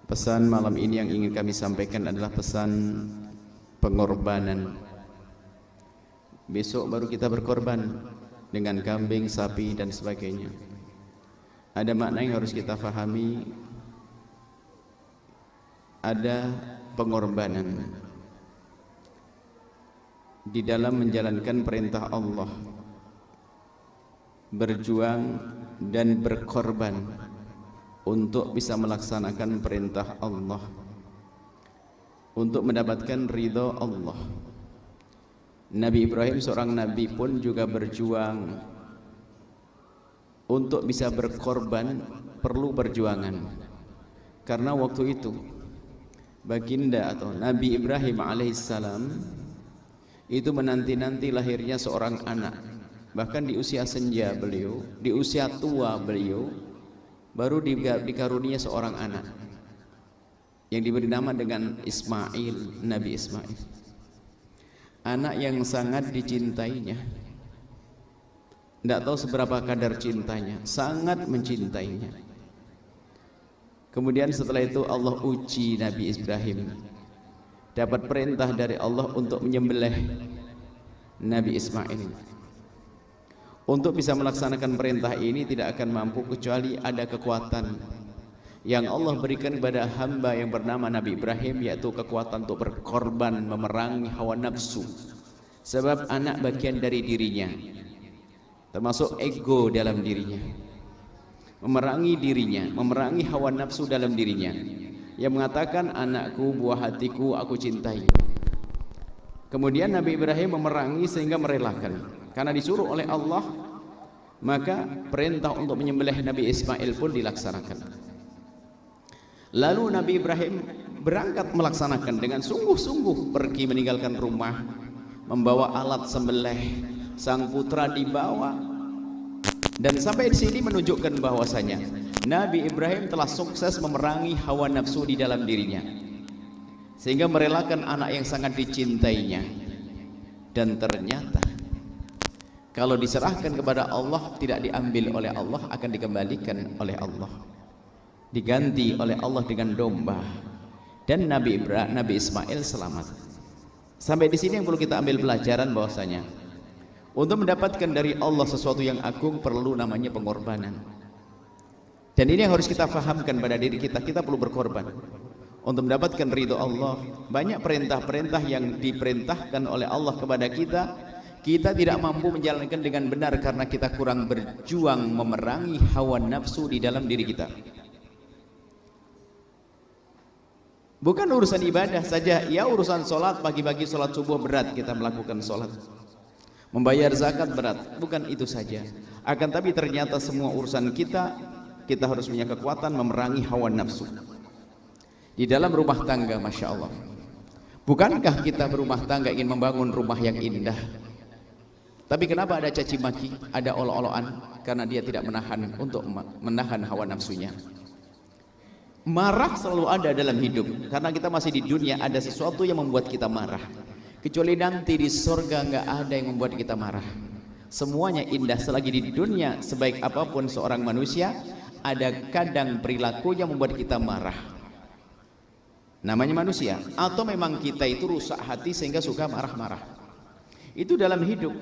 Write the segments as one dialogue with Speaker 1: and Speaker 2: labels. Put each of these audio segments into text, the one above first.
Speaker 1: Pesan malam ini yang ingin kami sampaikan adalah pesan pengorbanan. Besok baru kita berkorban dengan kambing, sapi dan sebagainya. Ada makna yang harus kita fahami. Ada pengorbanan di dalam menjalankan perintah Allah, berjuang dan berkorban untuk bisa melaksanakan perintah Allah, untuk mendapatkan ridho Allah. Nabi Ibrahim seorang nabi pun juga berjuang. Untuk bisa berkorban perlu perjuangan. Karena waktu itu baginda atau Nabi Ibrahim alaihissalam itu menanti-nanti lahirnya seorang anak. Bahkan di usia senja beliau, di usia tua beliau baru dikarunia seorang anak yang diberi nama dengan Ismail, Nabi Ismail. Anak yang sangat dicintainya. Tidak tahu seberapa kadar cintanya, sangat mencintainya. Kemudian setelah itu Allah uji Nabi Ibrahim. Dapat perintah dari Allah untuk menyembelih Nabi Ismail. Untuk bisa melaksanakan perintah ini tidak akan mampu kecuali ada kekuatan yang Allah berikan kepada hamba yang bernama Nabi Ibrahim, yaitu kekuatan untuk berkorban, memerangi hawa nafsu. Sebab anak bagian dari dirinya, termasuk ego dalam dirinya, memerangi dirinya, memerangi hawa nafsu dalam dirinya, yang mengatakan anakku, buah hatiku, aku cintai. Kemudian Nabi Ibrahim memerangi sehingga merelakan, karena disuruh oleh Allah, maka perintah untuk menyembelih Nabi Ismail pun dilaksanakan. Lalu Nabi Ibrahim berangkat melaksanakan dengan sungguh-sungguh, pergi meninggalkan rumah, membawa alat sembelih, sang putra dibawa. Dan sampai di sini menunjukkan bahwasanya Nabi Ibrahim telah sukses memerangi hawa nafsu di dalam dirinya, sehingga merelakan anak yang sangat dicintainya. Dan ternyata kalau diserahkan kepada Allah, tidak diambil oleh Allah, akan dikembalikan oleh Allah, diganti oleh Allah dengan domba. Dan Nabi Ismail selamat. Sampai di sini yang perlu kita ambil pelajaran bahwasanya untuk mendapatkan dari Allah sesuatu yang agung perlu namanya pengorbanan. Dan ini yang harus kita fahamkan pada diri kita. Kita perlu berkorban untuk mendapatkan ridho Allah. Banyak perintah-perintah yang diperintahkan oleh Allah kepada kita, kita tidak mampu menjalankan dengan benar karena kita kurang berjuang memerangi hawa nafsu di dalam diri kita. Bukan urusan ibadah saja, ya urusan sholat, pagi-pagi sholat subuh berat kita melakukan sholat, membayar zakat berat, bukan itu saja. Akan tapi ternyata semua urusan kita harus punya kekuatan memerangi hawa nafsu di dalam rumah tangga. Masya Allah, bukankah kita berumah tangga ingin membangun rumah yang indah, tapi kenapa ada caci maki, ada olo-oloan? Karena dia tidak menahan hawa nafsunya. Marah selalu ada dalam hidup, karena kita masih di dunia. Ada sesuatu yang membuat kita marah, kecuali nanti di surga nggak ada yang membuat kita marah. Semuanya indah. Selagi di dunia, sebaik apapun seorang manusia, ada kadang perilaku yang membuat kita marah. Namanya manusia. Atau memang kita itu rusak hati sehingga suka marah-marah. Itu dalam hidup.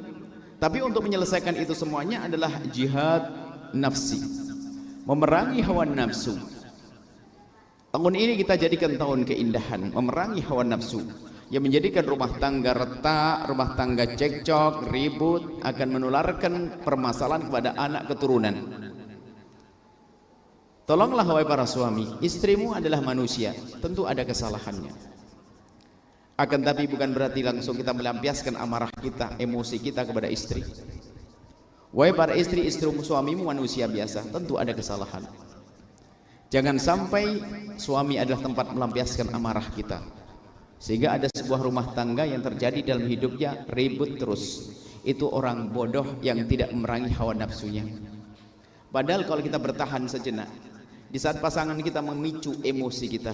Speaker 1: Tapi untuk menyelesaikan itu semuanya adalah jihad nafsi, memerangi hawa nafsu. Tahun ini kita jadikan tahun keindahan, memerangi hawa nafsu, yang menjadikan rumah tangga retak, rumah tangga cekcok, ribut, akan menularkan permasalahan kepada anak keturunan. Tolonglah wahai para suami, istrimu adalah manusia, tentu ada kesalahannya. Akan tapi bukan berarti langsung kita melampiaskan amarah kita, emosi kita kepada istri. Wahai para istri, suamimu manusia biasa, tentu ada kesalahan. Jangan sampai suami adalah tempat melampiaskan amarah kita, sehingga ada sebuah rumah tangga yang terjadi dalam hidupnya ribut terus. Itu orang bodoh yang tidak memerangi hawa nafsunya. Padahal kalau kita bertahan sejenak, di saat pasangan kita memicu emosi kita,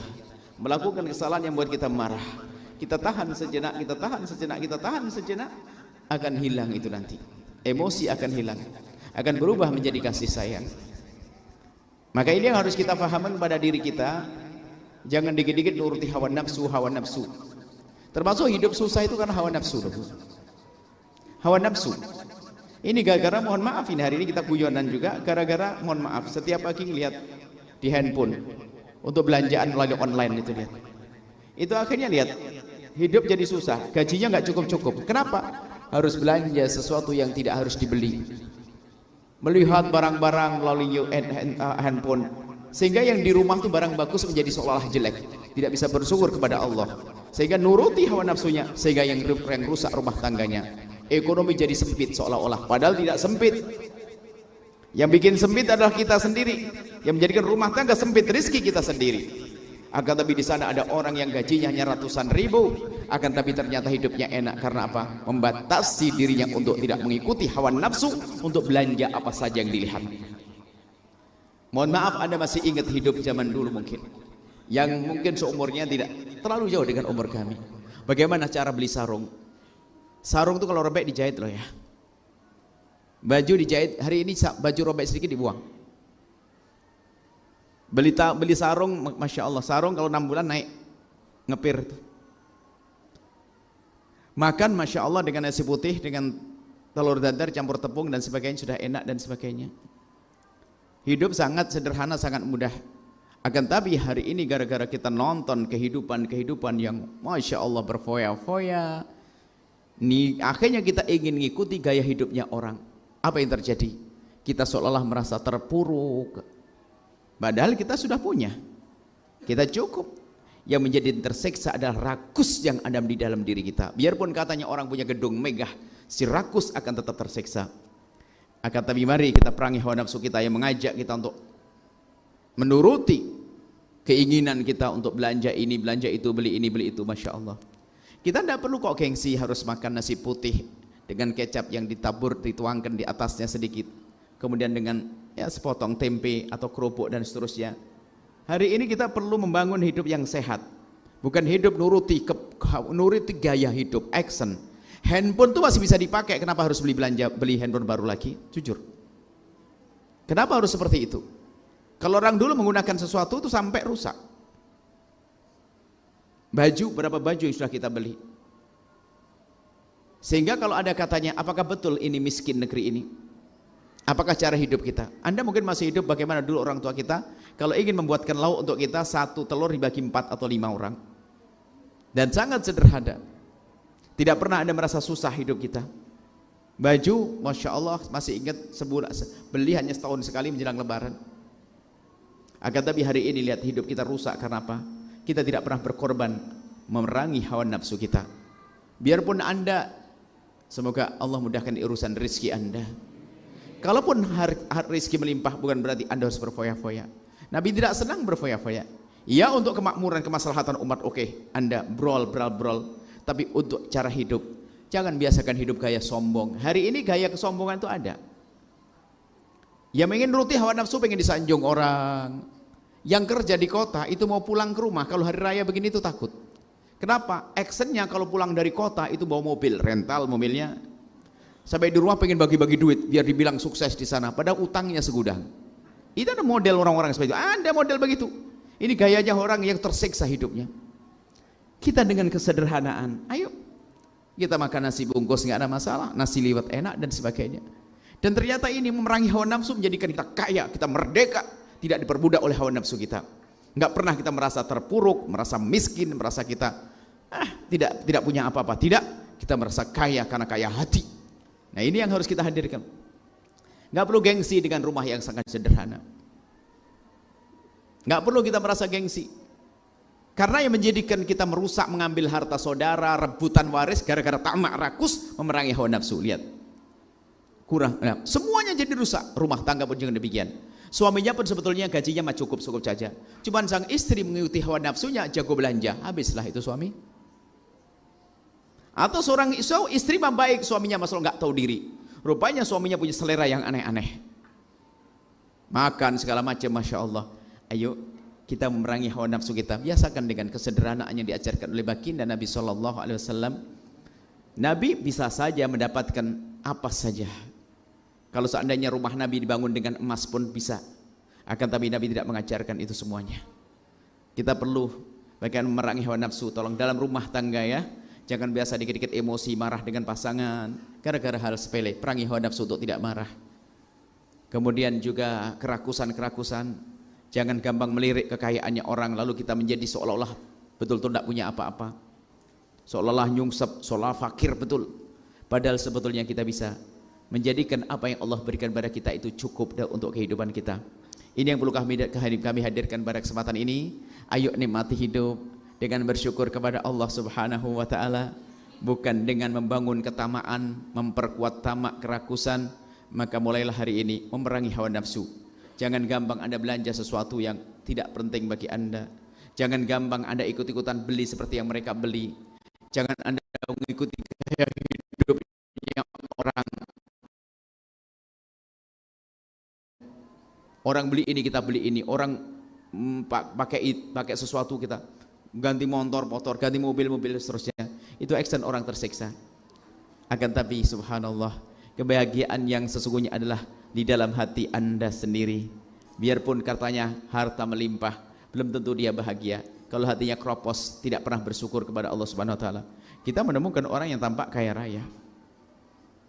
Speaker 1: melakukan kesalahan yang membuat kita marah, kita tahan sejenak, kita tahan sejenak, kita tahan sejenak, akan hilang itu nanti. Emosi akan hilang, akan berubah menjadi kasih sayang. Maka ini yang harus kita fahamkan pada diri kita. Jangan dikit-dikit nuruti hawa nafsu, hawa nafsu. Termasuk hidup susah itu karena hawa nafsu. Hawa nafsu. Ini gara-gara, mohon maaf, ini hari ini kita guyonan juga, gara-gara mohon maaf, setiap pagi ngelihat di handphone untuk belanjaan melalui online itu, lihat. Itu akhirnya lihat hidup jadi susah, gajinya nggak cukup-cukup. Kenapa? Harus belanja sesuatu yang tidak harus dibeli. Melihat barang-barang melalui handphone, sehingga yang di rumah tuh barang bagus menjadi seolah-olah jelek, tidak bisa bersyukur kepada Allah, sehingga nuruti hawa nafsunya, sehingga yang rusak rumah tangganya, ekonomi jadi sempit seolah-olah, padahal tidak sempit. Yang bikin sempit adalah kita sendiri, yang menjadikan rumah tangga sempit, rezeki kita sendiri. Akan tapi di sana ada orang yang gajinya hanya ratusan ribu, akan tapi ternyata hidupnya enak. Karena apa? Membatasi dirinya untuk tidak mengikuti hawa nafsu, untuk belanja apa saja yang dilihat. Mohon maaf, Anda masih ingat hidup zaman dulu mungkin, yang mungkin seumurnya tidak terlalu jauh dengan umur kami. Bagaimana cara beli sarung? Sarung itu kalau robek dijahit loh ya. Baju dijahit, hari ini baju robek sedikit dibuang. Beli sarung, Masya Allah, sarung kalau 6 bulan naik ngepir itu. Makan Masya Allah dengan nasi putih, dengan telur dadar campur tepung dan sebagainya, sudah enak dan sebagainya. Hidup sangat sederhana, sangat mudah. Akan tapi hari ini gara-gara kita nonton kehidupan yang Masya Allah berfoya-foya, akhirnya kita ingin mengikuti gaya hidupnya orang. Apa yang terjadi? Kita seolah-olah merasa terpuruk, padahal kita sudah punya, kita cukup. Yang menjadi tersiksa adalah rakus yang ada di dalam diri kita. Biarpun katanya orang punya gedung megah, si rakus akan tetap tersiksa. Akan tapi mari kita perangi hawa nafsu kita yang mengajak kita untuk menuruti keinginan kita untuk belanja ini, belanja itu, beli ini, beli itu. Masya Allah, kita tidak perlu kok gengsi harus makan nasi putih dengan kecap yang ditabur, dituangkan di atasnya sedikit, kemudian dengan ya sepotong tempe atau kerupuk dan seterusnya. Hari ini kita perlu membangun hidup yang sehat, bukan hidup nuruti gaya hidup action. Handphone tuh masih bisa dipakai, kenapa harus beli handphone baru lagi? Jujur, kenapa harus seperti itu? Kalau orang dulu menggunakan sesuatu itu sampai rusak. Baju, berapa baju yang sudah kita beli? Sehingga kalau ada katanya, apakah betul ini miskin negeri ini? Apakah cara hidup kita? Anda mungkin masih hidup bagaimana dulu orang tua kita, kalau ingin membuatkan lauk untuk kita, 1 telur dibagi 4 atau 5 orang, dan sangat sederhana. Tidak pernah Anda merasa susah hidup kita. Baju, Masya Allah, masih ingat sebulan beli hanya setahun sekali menjelang lebaran. Akan tapi hari ini lihat hidup kita rusak. Karena apa? Kita tidak pernah berkorban memerangi hawa nafsu kita. Biarpun Anda, semoga Allah mudahkan urusan rezeki Anda. Kalaupun rezeki melimpah, bukan berarti Anda harus berfoya-foya. Nabi tidak senang berfoya-foya. Ya, untuk kemakmuran, kemaslahatan umat, oke, Anda brol. Tapi untuk cara hidup, jangan biasakan hidup gaya sombong. Hari ini gaya kesombongan itu ada. Yang ingin nuruti hawa nafsu, pengen disanjung orang. Yang kerja di kota itu mau pulang ke rumah, kalau hari raya begini itu takut. Kenapa? Actionnya kalau pulang dari kota itu bawa mobil, rental mobilnya. Sampai di rumah pengen bagi-bagi duit biar dibilang sukses di sana, padahal utangnya segudang. Itu ada model orang-orang seperti itu. Ada model begitu. Ini gayanya orang yang tersiksa hidupnya. Kita dengan kesederhanaan, ayo kita makan nasi bungkus nggak ada masalah, nasi liwet enak dan sebagainya. Dan ternyata ini memerangi hawa nafsu, menjadikan kita kaya, kita merdeka, tidak diperbudak oleh hawa nafsu kita. Nggak pernah kita merasa terpuruk, merasa miskin, merasa kita tidak punya apa-apa. Tidak, kita merasa kaya karena kaya hati. Nah, ini yang harus kita hadirkan. Nggak perlu gengsi dengan rumah yang sangat sederhana. Nggak perlu kita merasa gengsi. Karena yang menjadikan kita merusak, mengambil harta saudara, rebutan waris, gara-gara tamak rakus, memerangi hawa nafsu. Lihat, kurang, nah, semuanya jadi rusak. Rumah tangga pun juga demikian. Suaminya pun sebetulnya gajinya mah cukup saja. Cuman sang istri mengikuti hawa nafsunya, jago belanja, habislah itu suami. Atau seorang istri mah baik, suaminya masalah nggak tahu diri. Rupanya suaminya punya selera yang aneh-aneh. Makan segala macam, Masya Allah. Ayo kita memerangi hawa nafsu kita. Biasakan dengan kesederhanaan yang diajarkan oleh baginda Nabi SAW. Nabi bisa saja mendapatkan apa saja. Kalau seandainya rumah Nabi dibangun dengan emas pun bisa. Akan tapi Nabi tidak mengajarkan itu semuanya. Kita perlu bagaimana memerangi hawa nafsu. Tolong dalam rumah tangga ya, jangan biasa dikit-dikit emosi marah dengan pasangan gara-gara hal sepele. Perangi hawa nafsu untuk tidak marah. Kemudian juga kerakusan, jangan gampang melirik kekayaannya orang lalu kita menjadi seolah-olah betul-betul tidak punya apa-apa, seolah-olah nyungsep, seolah fakir betul, padahal sebetulnya kita bisa menjadikan apa yang Allah berikan pada kita itu cukup untuk kehidupan kita. Ini yang perlu kami hadirkan pada kesempatan ini. Ayo nikmati hidup dengan bersyukur kepada Allah Subhanahu wa Ta'ala, bukan dengan membangun ketamaan, memperkuat tamak, kerakusan. Maka mulailah hari ini memerangi hawa nafsu. Jangan gampang Anda belanja sesuatu yang tidak penting bagi Anda. Jangan gampang Anda ikut-ikutan beli seperti yang mereka beli. Jangan Anda mengikuti gaya hidupnya orang. Orang beli ini kita beli ini. Orang pakai sesuatu kita ganti motor, ganti mobil seterusnya. Itu action orang tersiksa. Akan tapi subhanallah, kebahagiaan yang sesungguhnya adalah di dalam hati Anda sendiri. Biarpun katanya harta melimpah, belum tentu dia bahagia kalau hatinya kropos, tidak pernah bersyukur kepada Allah Subhanahu wa Ta'ala. Kita menemukan orang yang tampak kaya raya.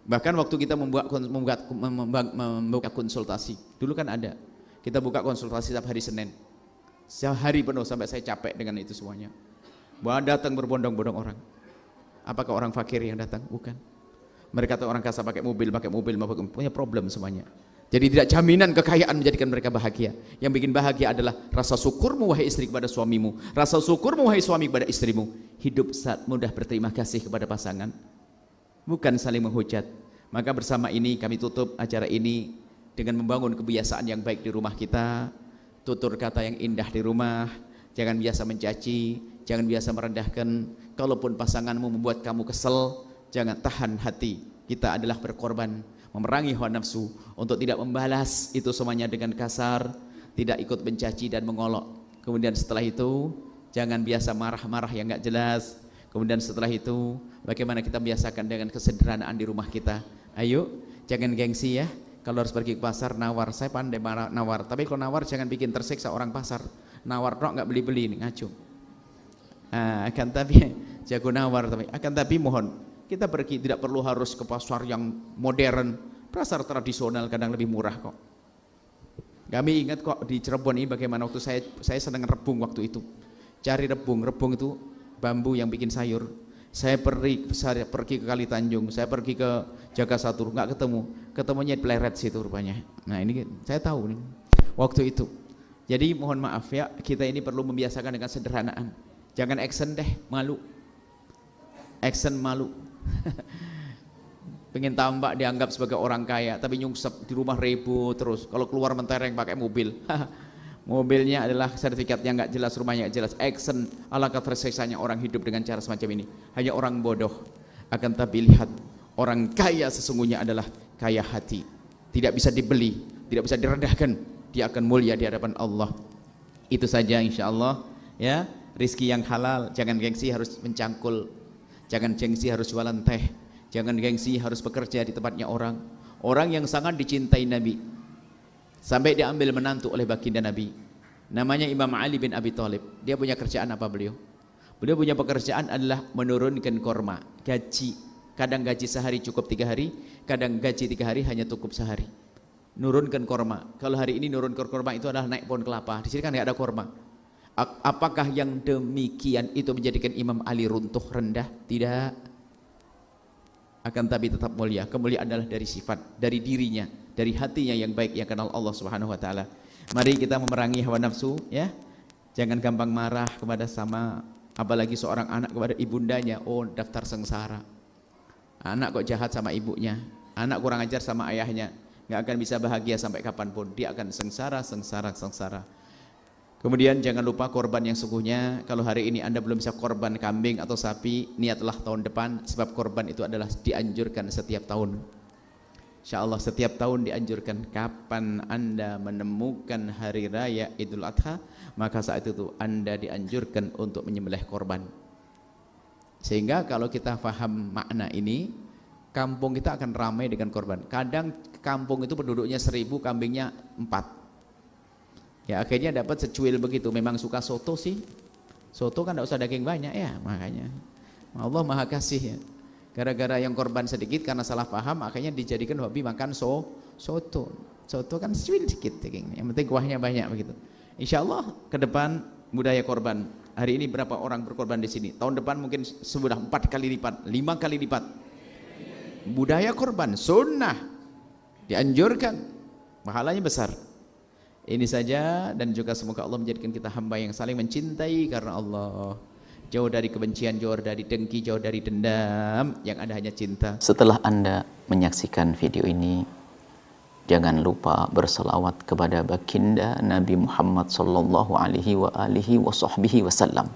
Speaker 1: Bahkan waktu kita membuka konsultasi, dulu kan ada, kita buka konsultasi setiap hari Senin, sehari penuh sampai saya capek dengan itu semuanya. Datang berbondong-bondong orang. Apakah orang fakir yang datang? Bukan. Mereka tahu orang kaya pakai mobil, punya problem semuanya. Jadi tidak jaminan kekayaan menjadikan mereka bahagia. Yang bikin bahagia adalah rasa syukurmu wahai istri kepada suamimu, rasa syukurmu wahai suami kepada istrimu. Hidup saat mudah berterima kasih kepada pasangan, bukan saling menghujat. Maka bersama ini kami tutup acara ini dengan membangun kebiasaan yang baik di rumah kita. Tutur kata yang indah di rumah, jangan biasa mencaci, jangan biasa merendahkan. Kalaupun pasanganmu membuat kamu kesel, jangan tahan hati. Kita adalah berkorban, memerangi hawa nafsu untuk tidak membalas itu semuanya dengan kasar, tidak ikut mencaci dan mengolok. Kemudian setelah itu jangan biasa marah-marah yang enggak jelas. Kemudian setelah itu bagaimana kita biasakan dengan kesederhanaan di rumah kita. Ayo, jangan gengsi ya. Kalau harus pergi ke pasar nawar, saya pandai nawar. Tapi kalau nawar jangan bikin tersiksa orang pasar. Nawar dong enggak beli-beli nih, ngaco. Akan tapi jago nawar, tapi mohon kita pergi, tidak perlu harus ke pasar yang modern. Pasar tradisional kadang lebih murah kok. Kami ingat kok di Cirebon ini bagaimana waktu saya senang rebung waktu itu. Cari rebung itu bambu yang bikin sayur. Saya pergi ke Kali Tanjung, saya pergi ke Jaga Satu, nggak ketemu. Ketemunya di Pleret situ rupanya. Nah ini saya tahu nih waktu itu. Jadi mohon maaf ya, kita ini perlu membiasakan dengan sederhanaan. Jangan action deh, malu. Action malu. Pengen tambah dianggap sebagai orang kaya, tapi nyungsep di rumah ribut terus. Kalau keluar mentereng pakai mobil, mobilnya adalah sertifikatnya nggak jelas, rumahnya nggak jelas. Action, alangkah tersiksanya orang hidup dengan cara semacam ini. Hanya orang bodoh. Akan tapi lihat, orang kaya sesungguhnya adalah kaya hati. Tidak bisa dibeli, tidak bisa direndahkan. Dia akan mulia di hadapan Allah. Itu saja insya Allah ya. Rizki yang halal, jangan gengsi harus mencangkul, jangan gengsi harus jualan teh, jangan gengsi harus bekerja di tempatnya orang. Orang yang sangat dicintai Nabi sampai diambil menantu oleh baginda Nabi, namanya Imam Ali bin Abi Thalib. Dia punya kerjaan apa beliau? Beliau punya pekerjaan adalah menurunkan korma, gaji. Kadang gaji sehari cukup 3 hari, kadang gaji 3 hari hanya cukup sehari. Nurunkan korma. Kalau hari ini nurunkan korma itu adalah naik pohon kelapa. Di sini kan nggak ada korma. Apakah yang demikian itu menjadikan Imam Ali runtuh rendah? Tidak. Akan tapi tetap mulia. Kemuliaan adalah dari sifat, dari dirinya, dari hatinya yang baik yang kenal Allah Subhanahu wa Ta'ala. Mari kita memerangi hawa nafsu ya. Jangan gampang marah kepada sama, apalagi seorang anak kepada ibundanya. Oh, daftar sengsara. Anak kok jahat sama ibunya, anak kurang ajar sama ayahnya, nggak akan bisa bahagia sampai kapanpun. Dia akan sengsara. Kemudian jangan lupa korban yang sungguhnya. Kalau hari ini Anda belum bisa korban kambing atau sapi, niatlah tahun depan, sebab korban itu adalah dianjurkan setiap tahun. Insya Allah setiap tahun dianjurkan. Kapan Anda menemukan hari raya Idul Adha, maka saat itu Anda dianjurkan untuk menyembelih korban. Sehingga kalau kita paham makna ini, kampung kita akan ramai dengan korban. Kadang kampung itu penduduknya 1000, kambingnya 4. Ya akhirnya dapat secuil begitu. Memang suka soto sih. Soto kan tidak usah daging banyak ya, makanya Allah Maha Kasih ya. Gara-gara yang korban sedikit karena salah paham, akhirnya dijadikan hobi makan soto. Soto kan secuil sedikit dagingnya. Yang penting kuahnya banyak begitu. Insya Allah ke depan budaya korban. Hari ini berapa orang berkorban di sini? Tahun depan mungkin sudah 4 kali lipat, 5 kali lipat. Budaya korban sunnah dianjurkan, pahalanya besar. Ini saja, dan juga semoga Allah menjadikan kita hamba yang saling mencintai karena Allah, jauh dari kebencian, jauh dari dengki, jauh dari dendam, yang ada hanya cinta.
Speaker 2: Setelah Anda menyaksikan video ini, jangan lupa berselawat kepada baginda Nabi Muhammad sallallahu alaihi wa alihi wa sahbihi wasallam.